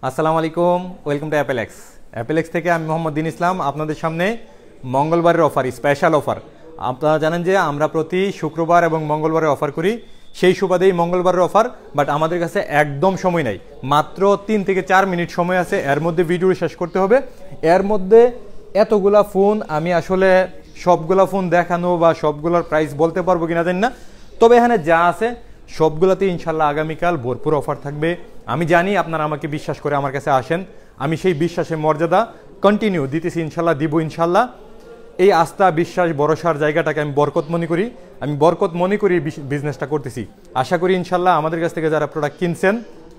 আসসালামু আলাইকুম, welcome to অ্যাপেলেক্স থেকে আমি মোহাম্মদ দিন ইসলাম আপনাদের সামনে মঙ্গলবারের অফার, স্পেশাল অফার। আপনারা জানেন যে আমরা প্রতি শুক্রবার এবং মঙ্গলবারে অফার করি, সেই সুবাদেই মঙ্গলবারের অফার। বাট আমাদের কাছে একদম সময় নাই, মাত্র 3 থেকে 4 মিনিট সময় আছে, এর মধ্যে ভিডিও শেষ করতে হবে। এর মধ্যে এতগুলা ফোন আমি আসলে সবগুলা ফোন দেখানো বা সবগুলোর প্রাইস বলতে পারবো কিনা জানি না, তবে এখানে যা আছে সবগুলোতে ইনশাল্লাহ আগামীকাল ভরপুর অফার থাকবে। আমি জানি আপনারা আমাকে বিশ্বাস করে আমার কাছে আসেন, আমি সেই বিশ্বাসের মর্যাদা কন্টিনিউ দিতেছি, ইনশাল্লাহ দিব ইনশাল্লাহ। এই আস্থা, বিশ্বাস, ভরসার জায়গাটাকে আমি বরকত মনে করি বিজনেসটা করতেছি। আশা করি ইনশাল্লাহ আমাদের কাছ থেকে যারা প্রোডাক্ট কিনছেন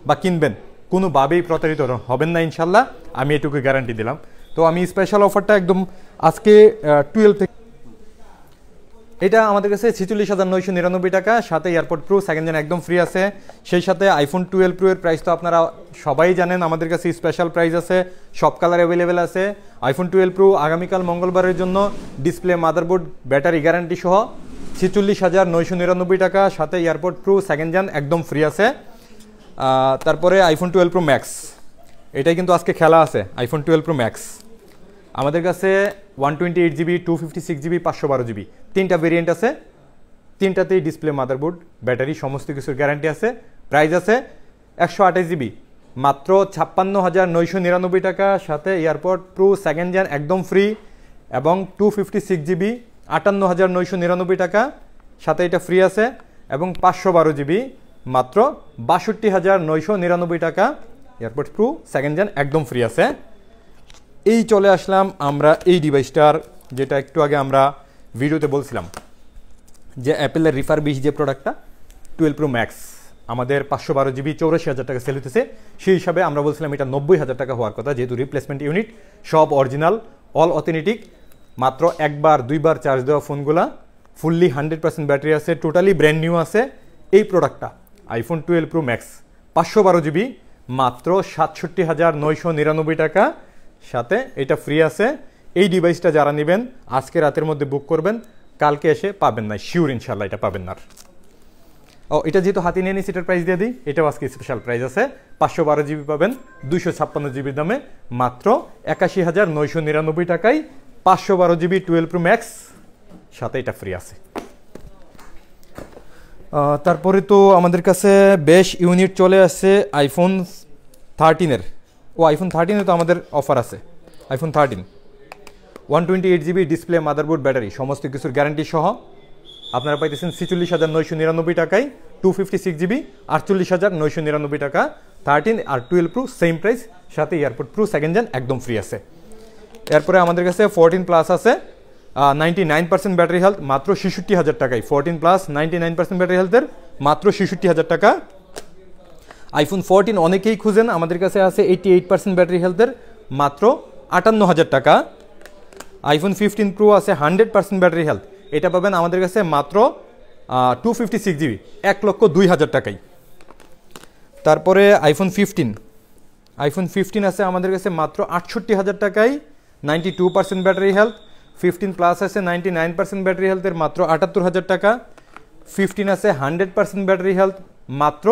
বা কিনবেন কোনোভাবেই প্রতারিত হবেন না ইনশাল্লাহ, আমি এটুকু গ্যারান্টি দিলাম। তো আমি স্পেশাল অফারটা একদম আজকে 12 থেকে, এটা আমাদের কাছে 46,999 টাকা, সাথে এয়ারপড প্রো সেকেন্ড জেন একদম ফ্রি আছে। সেই সাথে আইফোন 12 প্রো এর প্রাইস তো আপনারা সবাই জানেন, আমাদের কাছে স্পেশাল প্রাইস আছে, সব কালার অ্যাভেলেবেল আছে। আইফোন 12 প্রো আগামীকাল মঙ্গলবারের জন্য ডিসপ্লে, মাদারবোর্ড, ব্যাটারি গ্যারান্টি সহ 46,999 টাকা, সাথে এয়ারপড প্রো সেকেন্ড জেন একদম ফ্রি আছে। তারপরে আইফোন 12 প্রো ম্যাক্স, এটাই কিন্তু আজকে খেলা আছে। আইফোন 12 প্রো ম্যাক্স আমাদের কাছে 128 জিবি, 256 জিবি, 512 জিবি, 3টা ভেরিয়েন্ট আছে। 3টাতেই ডিসপ্লে, মাদারবোর্ড, ব্যাটারি সমস্ত কিছুর গ্যারান্টি আছে। প্রাইস আছে 128 জিবি মাত্র 56,999 টাকা, সাথে এয়ারপড প্রো সেকেন্ড জেন একদম ফ্রি, এবং 256 জিবি 58,999 টাকা, সাথে এটা ফ্রি আছে। এবং 512 জিবি মাত্র 62,999 টাকা, এয়ারপড প্রো সেকেন্ড জেন একদম ফ্রি আছে। এই চলে আসলাম আমরা এই ডিভাইসটার, যেটা একটু আগে আমরা ভিডিওতে বলছিলাম যে অ্যাপেলের রিফারবিশ যে প্রোডাক্টটা 12 প্রো ম্যাক্স আমাদের 512 জিবি 84,000 টাকা সেল হতেছে। সেই হিসাবে আমরা বলছিলাম এটা 90,000 টাকা হওয়ার কথা, যেহেতু রিপ্লেসমেন্ট ইউনিট, সব অরিজিনাল, অল অথেন্টিক, মাত্র একবার দুইবার চার্জ দেওয়া ফোনগুলা, ফুললি 100% ব্যাটারি আছে, টোটালি ব্র্যান্ড নিউ আছে। এই প্রোডাক্টটা আইফোন 12 প্রো ম্যাক্স 512 জিবি মাত্র 67,999 টাকা, সাথে এটা ফ্রি আছে। এই ডিভাইসটা যারা নেবেন আজকে রাতের মধ্যে বুক করবেন, কালকে এসে পাবেন না, শিওর ইনশাল্লাহ এটা পাবেন না। এটা যেহেতু হাতে নিয়ে নিচ্ছি, এটার প্রাইস দিয়ে দিই, এটাও আজকে স্পেশাল প্রাইস আছে। 512 জিবি পাবেন 256 জিবির দামে মাত্র 81,999 টাকায়, 512 জিবি 12 প্রো ম্যাক্স, সাথে এটা ফ্রি আছে। তারপরে তো আমাদের কাছে বেশ ইউনিট চলে আসছে আইফোন 13-এর। আইফোন 13-এ তো আমাদের অফার আছে। IPhone 13 128 GB display, motherboard, battery সমস্ত কিছুর গ্যারান্টি সহ আপনারা পাইতেছেন 46,999 টাকায়। 256 জিবি 48,999 টাকা, 13 আর 12 প্রো সেম প্রাইস, সাথে এয়ারপড প্রো সেকেন্ড জেন একদম ফ্রি আছে। এরপরে আমাদের কাছে 14 প্লাস আছে, 99% ব্যাটারি হেলথ, মাত্র 66,000 টাকায়। 14 প্লাস 99% ব্যাটারি হেলথের মাত্র 66,000 টাকা। আইফোন 14 অনেকেই খুঁজেন, আমাদের কাছে আছে 88% ব্যাটারি হেলথের মাত্র 58,000 টাকা। আইফোন 15 প্রো আছে 100% ব্যাটারি হেলথ, এটা পাবেন আমাদের কাছে মাত্র 256 জিবি 1,02,000 টাকায়। তারপরে আইফোন 15 আছে আমাদের কাছে মাত্র 68,000 টাকায়, 92% ব্যাটারি হেলথ। 15 প্লাস আছে 99% ব্যাটারি হেলথের মাত্র 78,000 টাকা। 15 আছে 100% ব্যাটারি হেলথ মাত্র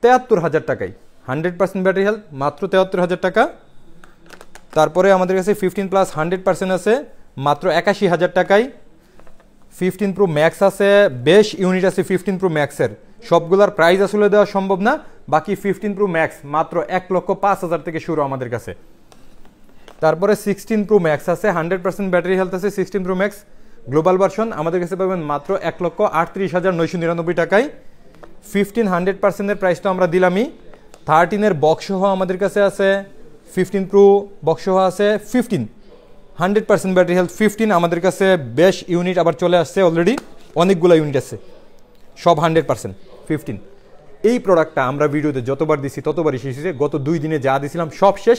73,000 টাকায়, 100% ব্যাটারি হেলথ মাত্র 73,000 টাকা। তারপরে আমাদের কাছে 15 প্লাস 100% আছে মাত্র 81,000 টাকায়। 15 প্রো ম্যাক্স আছে, বেশ ইউনিট আছে 15 প্রো ম্যাক্সের, সবগুলোর প্রাইস আসলে দেওয়া সম্ভব না। বাকি 15 প্রো ম্যাক্স মাত্র 1,05,000 থেকে শুরু আমাদের কাছে। তারপরে 16 প্রো ম্যাক্স আছে, 100% ব্যাটারি হেলথ আছে 16 প্রো ম্যাক্স গ্লোবাল ভার্সন, আমাদের কাছে পাবেন মাত্র 1,38,999 টাকায়। 15 100%-এর প্রাইসটা আমরা দিলামই। 13-এর বক্স সহ আমাদের কাছে আছে, 15 প্রো বক্স সহ আছে। 15 100% ব্যাটারি হেলথ 15 আমাদের কাছে বেশ ইউনিট আবার চলে আসছে, অলরেডি অনেকগুলো ইউনিট আছে, সব 100% 15। এই প্রোডাক্টটা আমরা ভিডিওতে যতবার দিছি ততবারই শেষ হয়েছে, গত 2 দিনে যা দিছিলাম সব শেষ।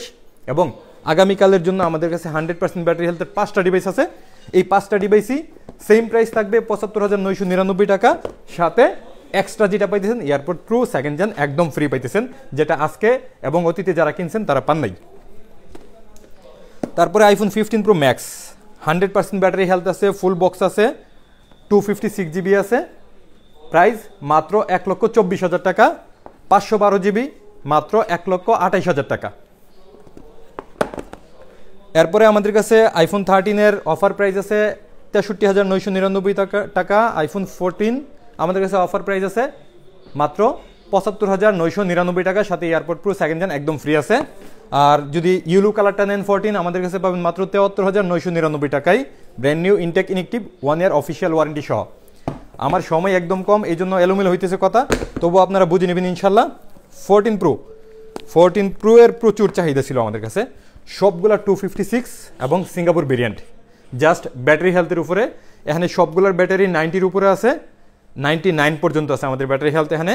এবং আগামীকালের জন্য আমাদের কাছে 100% ব্যাটারি হেলথের 5টা ডিভাইস আছে। এই 5টা ডিভাইসই সেম প্রাইস থাকবে 75,999 টাকা, সাথে এক্সট্রা যেটা পাইতেছেন এয়ারপড প্রো সেকেন্ড জেন একদম ফ্রি পাইতেছেন, যেটা আজকে এবং অতীতে যারা কিনছেন তারা পান নাই। তারপরে iPhone 15 pro max 100% battery health আছে, ফুল বক্স আছে, 256 জিবি আছে, প্রাইস মাত্র 1,24,000 টাকা। 512 জিবি মাত্র 1,28,000 টাকা। এরপরে আমাদের কাছে আইফোন 13-এর অফার প্রাইস আছে 63,999 টাকা। আইফোন 14 আমাদের কাছে অফার প্রাইস আছে মাত্র 75,999 টাকা, সাথে এয়ারপড প্রো সেকেন্ড জেন একদম ফ্রি আছে। আর যদি ইউলু কালারটা নেন 14 আমাদের কাছে পাবেন মাত্র 73,999 টাকায়, brand new intact inactive 1 year official warranty সহ। আমার সময় একদম কম, এই জন্য এলোমেলো হইতেছে কথা, তবুও আপনারা বুঝে নেবেন ইনশাল্লাহ। 14 প্রো এর প্রচুর চাহিদা ছিল আমাদের কাছে, সবগুলা 256 এবং সিঙ্গাপুর ভেরিয়েন্ট। জাস্ট ব্যাটারি হেলথের উপরে, এখানে সবগুলোর ব্যাটারি 90-র উপরে আছে, 99 পর্যন্ত আছে আমাদের ব্যাটারি হেলথ। এখানে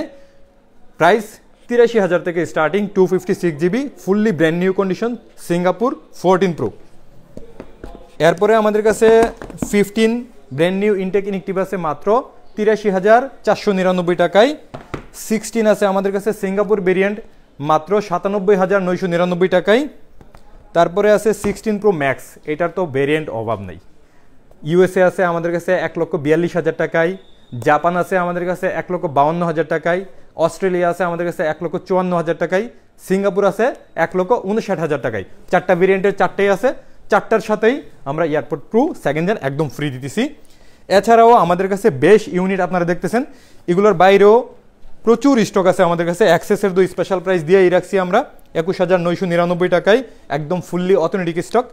প্রাইস 83,000 থেকে starting, 256 GB fully brand new condition Singapore 14 pro. এরপরে আমাদের কাছে 15 ব্র্যান্ড নিউ ইনটেক ইনএক্টিভ আছে মাত্র 83,499 টাকায়। 16 আছে আমাদের কাছে সিঙ্গাপুর ভেরিয়েন্ট মাত্র 97,999 টাকায়। তারপরে আছে 16 প্রো ম্যাক্স, এটার তো ভেরিয়েন্ট অভাব নেই। ইউএসএ আছে আমাদের কাছে 1,42,000 টাকায়, জাপান আছে আমাদের কাছে 1,52,000 টাকায়, অস্ট্রেলিয়া আছে আমাদের কাছে 1,54,000 টাকায়, সিঙ্গাপুর আছে 1,59,000 টাকায়। 4টা ভেরিয়েন্টের 4টাই আছে, 4টার সাথেই আমরা এয়ারপড প্রো সেকেন্ড জেন একদম ফ্রি দিতেছি। এছাড়াও আমাদের কাছে বেশ ইউনিট আপনারা দেখতেছেন, এগুলোর বাইরেও প্রচুর স্টক আছে আমাদের কাছে। অ্যাক্সেসের দুই স্পেশাল প্রাইস দিয়েই রাখছি আমরা 21,999 টাকায়, একদম ফুললি অথেন্টিক স্টক।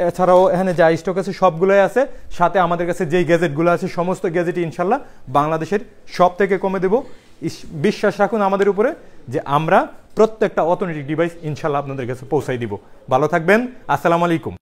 এছাড়াও এখানে যা স্টক আছে সবগুলোই আছে, সাথে আমাদের কাছে যেই গ্যাজেটগুলো আছে সমস্ত গ্যাজেটই ইনশাল্লাহ বাংলাদেশের সব থেকে কমে দেব। বিশ্বাস রাখুন আমাদের উপরে যে আমরা প্রত্যেকটা অথেন্টিক ডিভাইস ইনশাল্লাহ আপনাদের কাছে পৌঁছাই দিব। ভালো থাকবেন, আসসালামু আলাইকুম।